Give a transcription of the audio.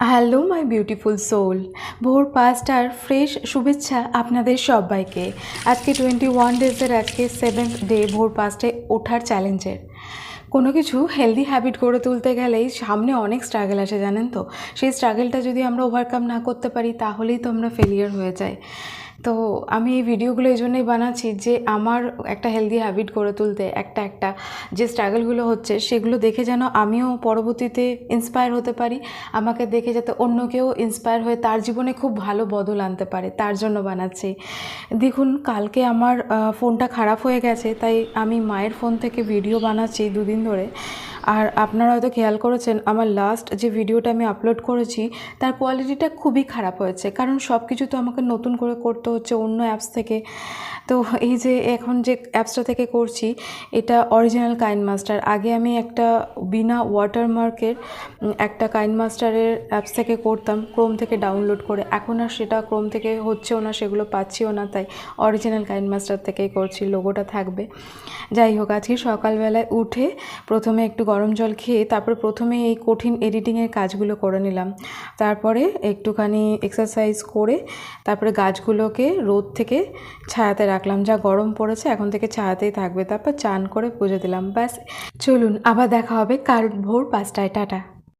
Hello my beautiful soul, ভোর ৫টার fresh শুভেচ্ছা আপনাদের সবাইকে। আজকে 21 ডেজের আজকে 7th ডে ভোর ৫টায় ওঠার চ্যালেঞ্জের। কোনো কিছু হেলদি হ্যাবিট গড়ে তুলতে গেলেই সামনে অনেক স্ট্রাগল আসে, জানেন তো। সেই স্ট্রাগলটা যদি আমরা ওভারকাম না করতে পারি তাহলেই তো আমরা ফেলিয়ার হয়ে যাই। তো আমি এই ভিডিওগুলো এই জন্যই বানাচ্ছি যে আমার একটা হেলদি হ্যাবিট গড়ে তুলতে একটা যে স্ট্রাগলগুলো হচ্ছে সেগুলো দেখে যেন আমিও পরবর্তীতে ইন্সপায়ার হতে পারি, আমাকে দেখে যাতে অন্য কেউ ইন্সপায়ার হয়ে তার জীবনে খুব ভালো বদল আনতে পারে, তার জন্য বানাচ্ছি। দেখুন, কালকে আমার ফোনটা খারাপ হয়ে গেছে, তাই আমি মায়ের ফোন থেকে ভিডিও বানাচ্ছি দুদিন ধরে। আর আপনারা হয়তো খেয়াল করেছেন আমার লাস্ট যে ভিডিওটা আমি আপলোড করেছি তার কোয়ালিটিটা খুবই খারাপ হয়েছে, কারণ সব কিছু তো আমাকে নতুন করে করতে হচ্ছে অন্য অ্যাপস থেকে। তো এই যে এখন যে অ্যাপসটা থেকে করছি এটা অরিজিনাল কাইনমাস্টার। আগে আমি একটা বিনা ওয়াটারমার্কের একটা কাইনমাস্টারের অ্যাপস থেকে করতাম, ক্রোম থেকে ডাউনলোড করে। এখন আর সেটা ক্রোম থেকে হচ্ছেও না, সেগুলো পাচ্ছিও না, তাই অরিজিনাল কাইনমাস্টার থেকেই করছি, লোগোটা থাকবে। যাই হোক, আজকে সকালবেলায় উঠে প্রথমে একটু গরম জল খেয়ে তারপরে প্রথমে এই কঠিন এডিটিংয়ের কাজগুলো করে নিলাম। তারপরে একটুখানি এক্সারসাইজ করে তারপরে গাছগুলোকে রোদ থেকে ছায়াতে রাখলাম। যা গরম পড়েছে এখন থেকে ছায়াতেই থাকবে। তারপর চান করে পুজো দিলাম। ব্যাস, চলুন আবার দেখা হবে কাল ভোর ৫টায়। টাটা।